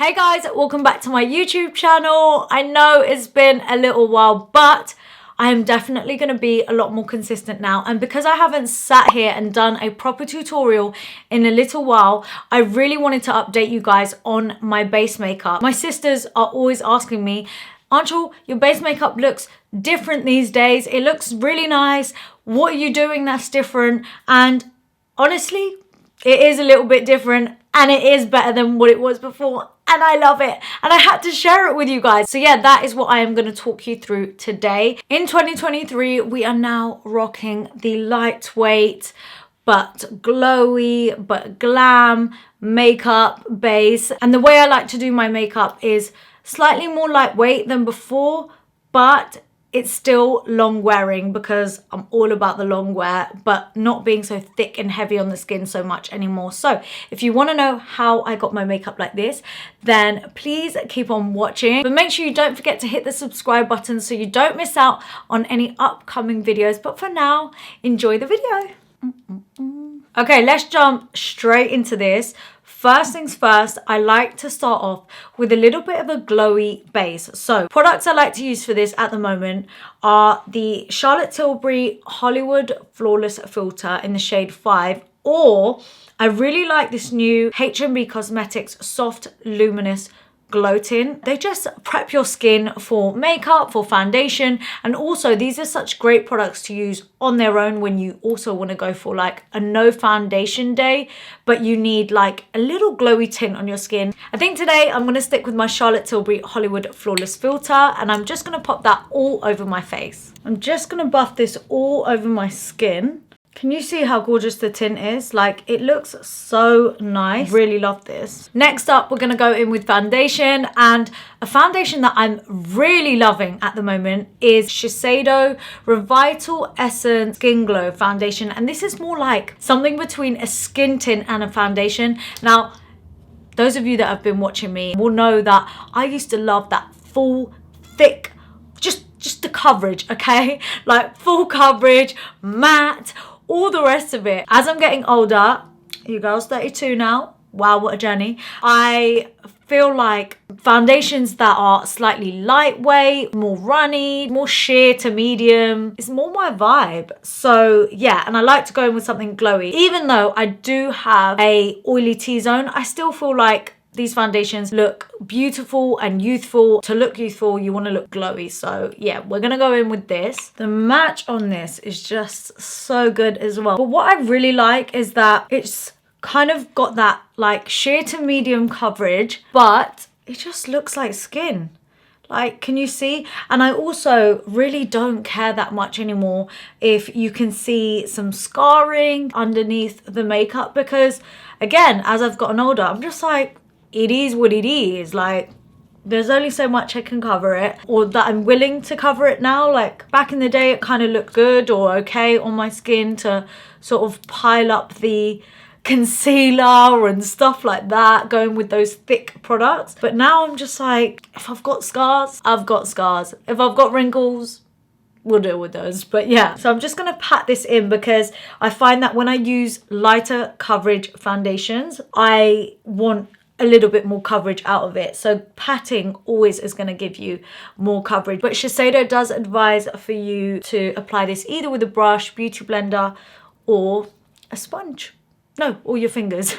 Hey guys, welcome back to my YouTube channel. I know it's been a little while, but I am definitely going to be a lot more consistent now. And because I haven't sat here and done a proper tutorial in a little while, I really wanted to update you guys on my base makeup. My sisters are always asking me, Anchal, your base makeup looks different these days. It looks really nice. What are you doing that's different? And honestly, it is a little bit different and it is better than what it was before. And I love it. And I had to share it with you guys. So yeah, that is what I am going to talk you through today. In 2023, we are now rocking the lightweight, but glowy, but glam makeup base. And the way I like to do my makeup is slightly more lightweight than before, but it's still long wearing because I'm all about the long wear, but not being so thick and heavy on the skin so much anymore. So if you want to know how I got my makeup like this, then please keep on watching. But make sure you don't forget to hit the subscribe button so you don't miss out on any upcoming videos. But for now, enjoy the video. Okay, let's jump straight into this. First things first, I like to start off with a little bit of a glowy base. So products I like to use for this at the moment are the Charlotte Tilbury Hollywood Flawless Filter in the shade 5, or I really like this new H&B Cosmetics Soft Luminous Glow Tint. They just prep your skin for makeup, for foundation, and also these are such great products to use on their own when you also want to go for like a no foundation day, but you need like a little glowy tint on your skin. I think today I'm going to stick with my Charlotte Tilbury Hollywood Flawless Filter, and I'm just going to pop that all over my face. I'm just going to buff this all over my skin. Can you see how gorgeous the tint is? Like, it looks so nice. Really love this. Next up, we're gonna go in with foundation, and a foundation that I'm really loving at the moment is Shiseido Revital Essence Skin Glow Foundation. And this is more like something between a skin tint and a foundation. Now, those of you that have been watching me will know that I used to love that full, thick, just the coverage, okay? Like full coverage, matte, all the rest of it. As I'm getting older, you girls 32 now, wow, what a journey. I feel like foundations that are slightly lightweight, more runny, more sheer to medium, is more my vibe. So yeah, and I like to go in with something glowy. Even though I do have a oily T-zone, I still feel like these foundations look beautiful and youthful. To look youthful, you want to look glowy. So yeah, we're going to go in with this. The match on this is just so good as well. But what I really like is that it's kind of got that like sheer to medium coverage, but it just looks like skin. Like, can you see? And I also really don't care that much anymore if you can see some scarring underneath the makeup, because again, as I've gotten older, I'm just like, it is what it is. Like, there's only so much I can cover it, or that I'm willing to cover it now. Like back in the day, it kind of looked good or okay on my skin to sort of pile up the concealer and stuff like that, going with those thick products. But now I'm just like, if I've got scars, I've got scars. If I've got wrinkles, we'll deal with those. But yeah, so I'm just going to pat this in because I find that when I use lighter coverage foundations, I want a little bit more coverage out of it. So patting always is going to give you more coverage. But Shiseido does advise for you to apply this either with a brush, beauty blender, or a sponge. No, or your fingers.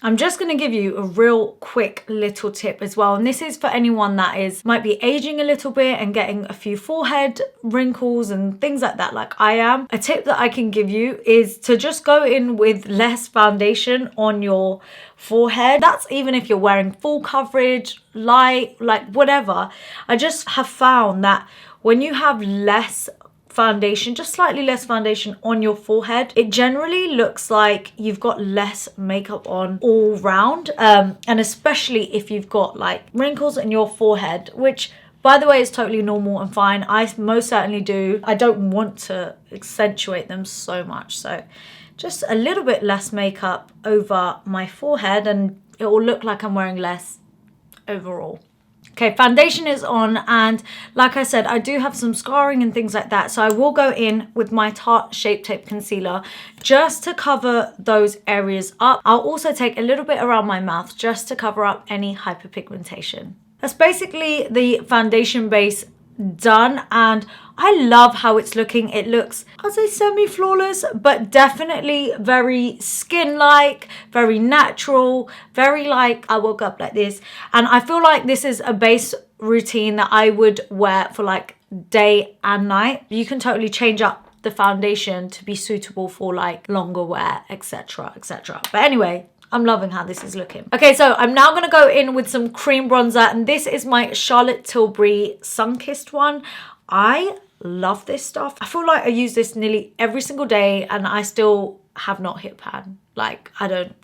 I'm just going to give you a real quick little tip as well. And this is for anyone that might be aging a little bit and getting a few forehead wrinkles and things like that, like I am. A tip that I can give you is to just go in with less foundation on your forehead. That's even if you're wearing full coverage, light, like whatever. I just have found that when you have less foundation, just slightly less foundation on your forehead, it generally looks like you've got less makeup on all round, and especially if you've got like wrinkles in your forehead, which by the way is totally normal and fine. I most certainly do. I don't want to accentuate them so much, so just a little bit less makeup over my forehead and it will look like I'm wearing less overall. Okay, foundation is on, and like I said, I do have some scarring and things like that, so I will go in with my Tarte Shape Tape Concealer just to cover those areas up. I'll also take a little bit around my mouth just to cover up any hyperpigmentation. That's basically the foundation base done, and I love how it's looking. It looks, I'll say, semi-flawless, but definitely very skin-like, very natural, very like I woke up like this. And I feel like this is a base routine that I would wear for like day and night. You can totally change up the foundation to be suitable for like longer wear, etc, etc. But anyway, I'm loving how this is looking. Okay, so I'm now going to go in with some cream bronzer, and this is my Charlotte Tilbury Sunkissed one. I love this stuff. I feel like I use this nearly every single day and I still have not hit pan. Like, I don't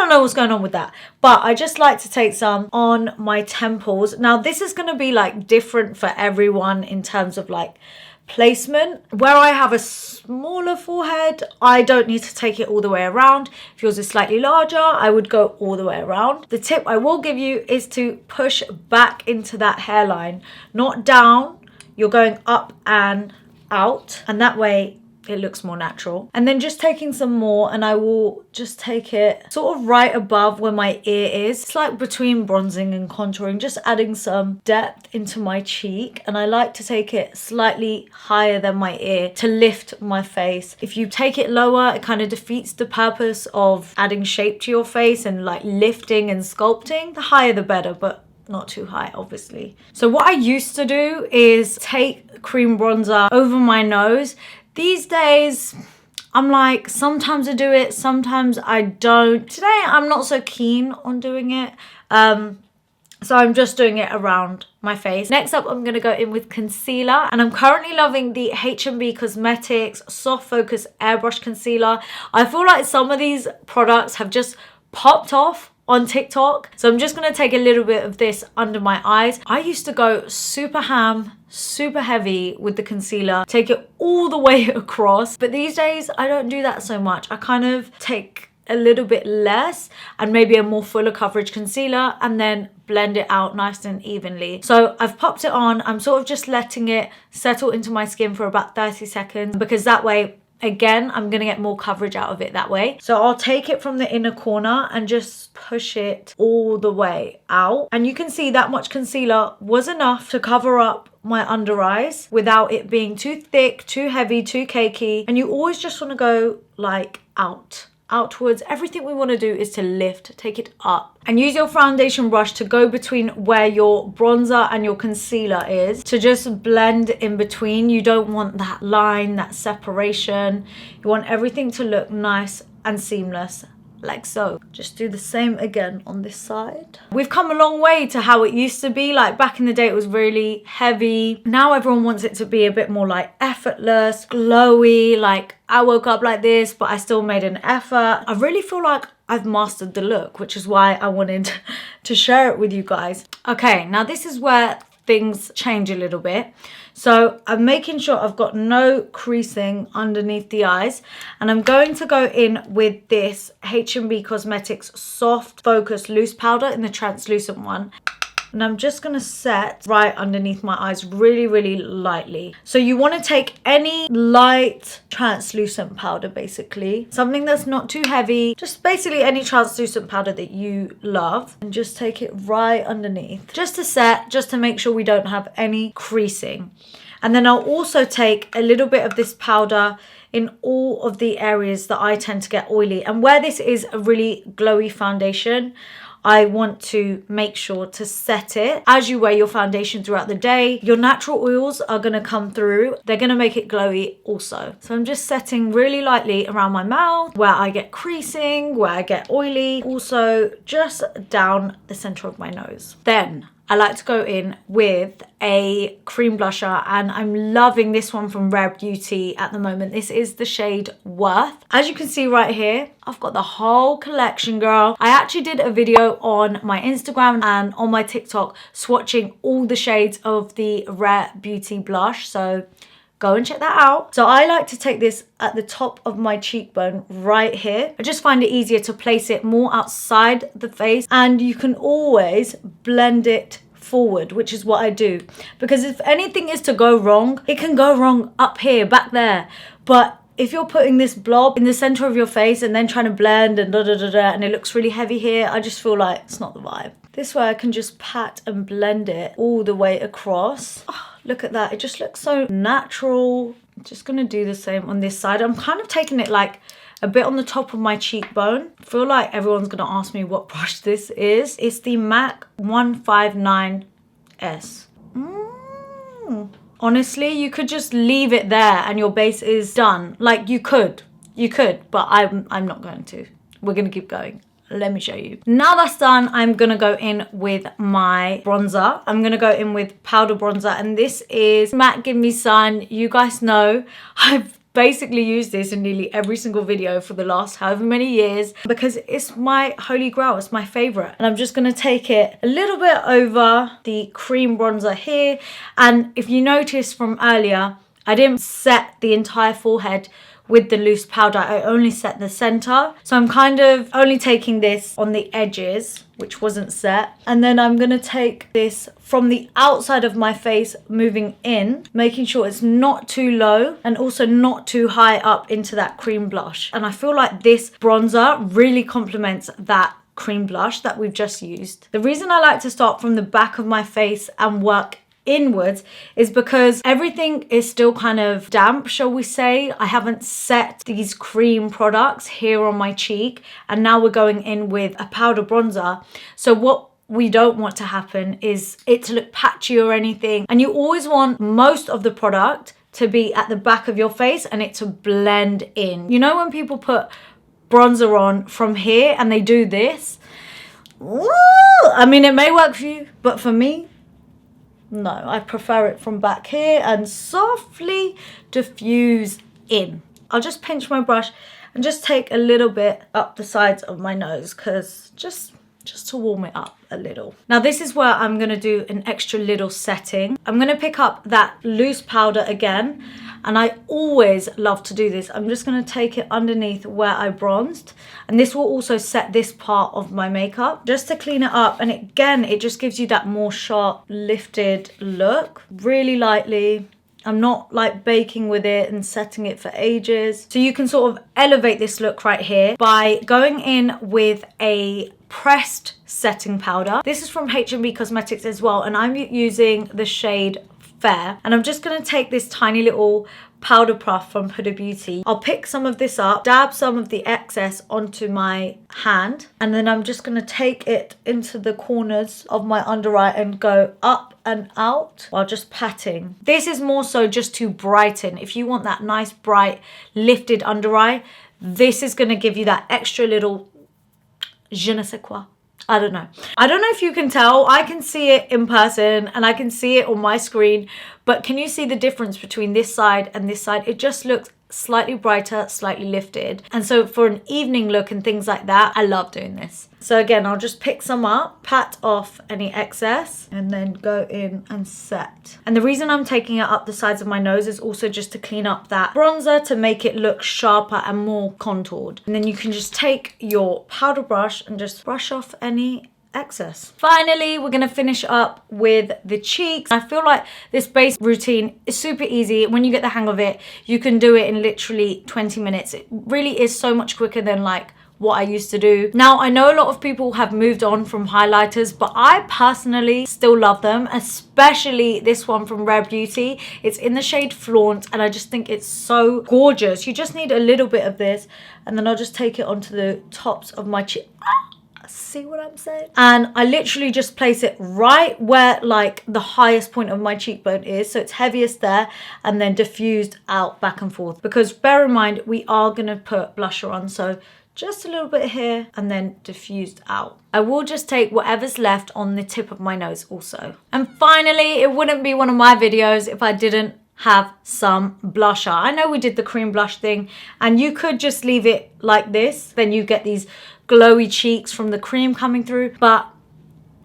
know what's going on with that, but I just like to take some on my temples. Now, this is going to be like different for everyone in terms of like placement. Where I have a smaller forehead, I don't need to take it all the way around. If yours is slightly larger, I would go all the way around. The tip I will give you is to push back into that hairline, not down. You're going up and out, and that way it looks more natural. And then just taking some more, and I will just take it sort of right above where my ear is. It's like between bronzing and contouring, just adding some depth into my cheek. And I like to take it slightly higher than my ear to lift my face. If you take it lower, it kind of defeats the purpose of adding shape to your face and like lifting and sculpting. The higher the better, but not too high, obviously. So what I used to do is take cream bronzer over my nose. These days, I'm like, sometimes I do it, sometimes I don't. Today, I'm not so keen on doing it. So I'm just doing it around my face. Next up, I'm going to go in with concealer. And I'm currently loving the H&B Cosmetics Soft Focus Airbrush Concealer. I feel like some of these products have just popped off on TikTok. So I'm just going to take a little bit of this under my eyes. I used to go super ham, super heavy with the concealer, take it all the way across. But these days, I don't do that so much. I kind of take a little bit less and maybe a more fuller coverage concealer and then blend it out nice and evenly. So I've popped it on. I'm sort of just letting it settle into my skin for about 30 seconds because that way, again, I'm going to get more coverage out of it that way. So I'll take it from the inner corner and just push it all the way out. And you can see that much concealer was enough to cover up my under eyes without it being too thick, too heavy, too cakey. And you always just want to go like outwards. Everything we want to do is to lift, take it up, and use your foundation brush to go between where your bronzer and your concealer is to just blend in between. You don't want that line, that separation. You want everything to look nice and seamless, like so. Just do the same again on this side. We've come a long way to how it used to be. Like back in the day, it was really heavy. Now everyone wants it to be a bit more like effortless, glowy, like I woke up like this, but I still made an effort. I really feel like I've mastered the look, which is why I wanted to share it with you guys. Okay, now this is where things change a little bit. So I'm making sure I've got no creasing underneath the eyes, and I'm going to go in with this H&B Cosmetics Soft Focus Loose Powder in the translucent one. And I'm just going to set right underneath my eyes really, really lightly. So you want to take any light translucent powder, basically. Something that's not too heavy. Just basically any translucent powder that you love. And just take it right underneath. Just to set, just to make sure we don't have any creasing. And then I'll also take a little bit of this powder in all of the areas that I tend to get oily. And where this is a really glowy foundation, I want to make sure to set it. As you wear your foundation throughout the day, your natural oils are going to come through. They're going to make it glowy also. So I'm just setting really lightly around my mouth, where I get creasing, where I get oily. Also just down the center of my nose. Then I like to go in with a cream blusher, and I'm loving this one from Rare Beauty at the moment. This is the shade Worth. As you can see right here, I've got the whole collection, girl. I actually did a video on my Instagram and on my TikTok swatching all the shades of the Rare Beauty blush. So go and check that out. So I like to take this at the top of my cheekbone right here. I just find it easier to place it more outside the face, and you can always blend it forward, which is what I do, because if anything is to go wrong, it can go wrong up here, back there. But if you're putting this blob in the center of your face and then trying to blend and and it looks really heavy here, I just feel like it's not the vibe. This way I can just pat and blend it all the way across. Oh, look at that, it just looks so natural. I'm just gonna do the same on this side. I'm kind of taking it like a bit on the top of my cheekbone. I feel like everyone's gonna ask me what brush this is. It's the MAC 159S. Honestly, you could just leave it there and your base is done. Like you could, but I'm not going to. We're gonna keep going. Let me show you. Now that's done, I'm gonna go in with my bronzer. I'm gonna go in with powder bronzer, and this is MAC Give Me Sun. You guys know I've basically used this in nearly every single video for the last however many years because it's my holy grail, it's my favorite. And I'm just gonna take it a little bit over the cream bronzer here. And if you noticed from earlier, I didn't set the entire forehead with the loose powder, I only set the center. So I'm kind of only taking this on the edges, which wasn't set. And then I'm gonna take this from the outside of my face, moving in, making sure it's not too low and also not too high up into that cream blush. And I feel like this bronzer really complements that cream blush that we've just used. The reason I like to start from the back of my face and work inwards is because everything is still kind of damp, shall we say. I haven't set these cream products here on my cheek, and now we're going in with a powder bronzer. So what we don't want to happen is it to look patchy or anything, and you always want most of the product to be at the back of your face and it to blend in. You know when people put bronzer on from here and they do this? Woo! I mean, it may work for you, but for me, no, I prefer it from back here and softly diffuse in. I'll just pinch my brush and just take a little bit up the sides of my nose, because just to warm it up a little. Now this is where I'm gonna do an extra little setting. I'm gonna pick up that loose powder again, and I always love to do this. I'm just gonna take it underneath where I bronzed, and this will also set this part of my makeup just to clean it up. And again, it just gives you that more sharp lifted look, really lightly. I'm not like baking with it and setting it for ages. So you can sort of elevate this look right here by going in with a pressed setting powder. This is from H&B Cosmetics as well, and I'm using the shade Fair. And I'm just gonna take this tiny little powder puff from Huda Beauty. I'll pick some of this up, dab some of the excess onto my hand, and then I'm just gonna take it into the corners of my under eye and go up and out while just patting. This is more so just to brighten. If you want that nice bright lifted under eye, this is gonna give you that extra little je ne sais quoi. I don't know if you can tell. I can see it in person and I can see it on my screen, but can you see the difference between this side and this side? It just looks slightly brighter, slightly lifted. And so for an evening look and things like that, I love doing this. So again, I'll just pick some up, pat off any excess, and then go in and set. And the reason I'm taking it up the sides of my nose is also just to clean up that bronzer, to make it look sharper and more contoured. And then you can just take your powder brush and just brush off any excess. Finally, we're gonna finish up with the cheeks. I feel like this base routine is super easy. When you get the hang of it, you can do it in literally 20 minutes. It really is so much quicker than like what I used to do. Now, I know a lot of people have moved on from highlighters, but I personally still love them, especially this one from Rare Beauty. It's in the shade Flaunt, and I just think it's so gorgeous. You just need a little bit of this, and then I'll just take it onto the tops of my cheek. See what I'm saying? And I literally just place it right where like the highest point of my cheekbone is, so it's heaviest there, and then diffused out back and forth, because bear in mind we are gonna put blusher on, so just a little bit here and then diffused out. I will just take whatever's left on the tip of my nose also. And finally, it wouldn't be one of my videos if I didn't have some blusher. I know we did the cream blush thing, and you could just leave it like this, then you get these glowy cheeks from the cream coming through, but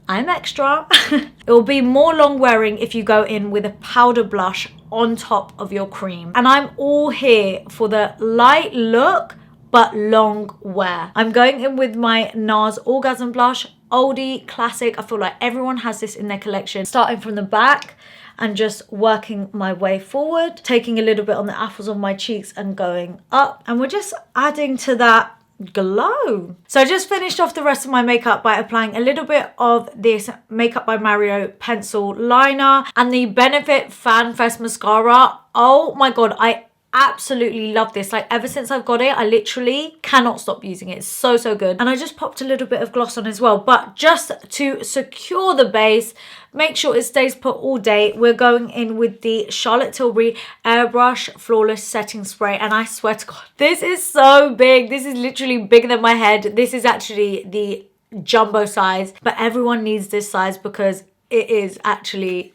I'm extra. It will be more long wearing if you go in with a powder blush on top of your cream. And I'm all here for the light look but long wear. I'm going in with my NARS Orgasm Blush, oldie, classic. I feel like everyone has this in their collection. Starting from the back and just working my way forward, taking a little bit on the apples of my cheeks and going up. And we're just adding to that glow. So I just finished off the rest of my makeup by applying a little bit of this Makeup by Mario pencil liner and the Benefit Fan Fest mascara. Oh my god, I absolutely love this. Like, ever since I've got it, I literally cannot stop using it. It's so good. And I just popped a little bit of gloss on as well, but just to secure the base, make sure it stays put all day, we're going in with the Charlotte Tilbury Airbrush Flawless Setting Spray. And I swear to god, this is so big. This is literally bigger than my head. This is actually the jumbo size, but everyone needs this size because it is actually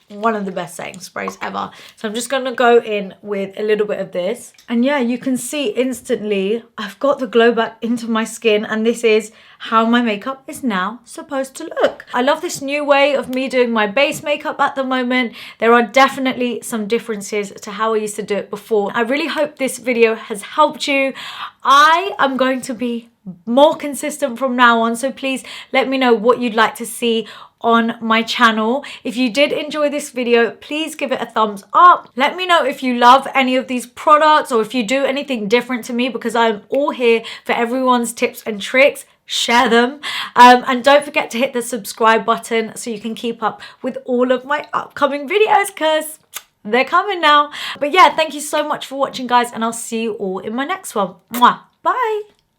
one of the best setting sprays ever. So I'm just going to go in with a little bit of this. And yeah, you can see instantly I've got the glow back into my skin, and this is how my makeup is now supposed to look. I love this new way of me doing my base makeup at the moment. There are definitely some differences to how I used to do it before. I really hope this video has helped you. I am going to be more consistent from now on, so please let me know what you'd like to see on my channel. If you did enjoy this video, please give it a thumbs up. Let me know if you love any of these products or if you do anything different to me, because I'm all here for everyone's tips and tricks. Share them, and don't forget to hit the subscribe button so you can keep up with all of my upcoming videos, because they're coming now. But yeah, thank you so much for watching, guys, and I'll see you all in my next one. Mwah. Bye.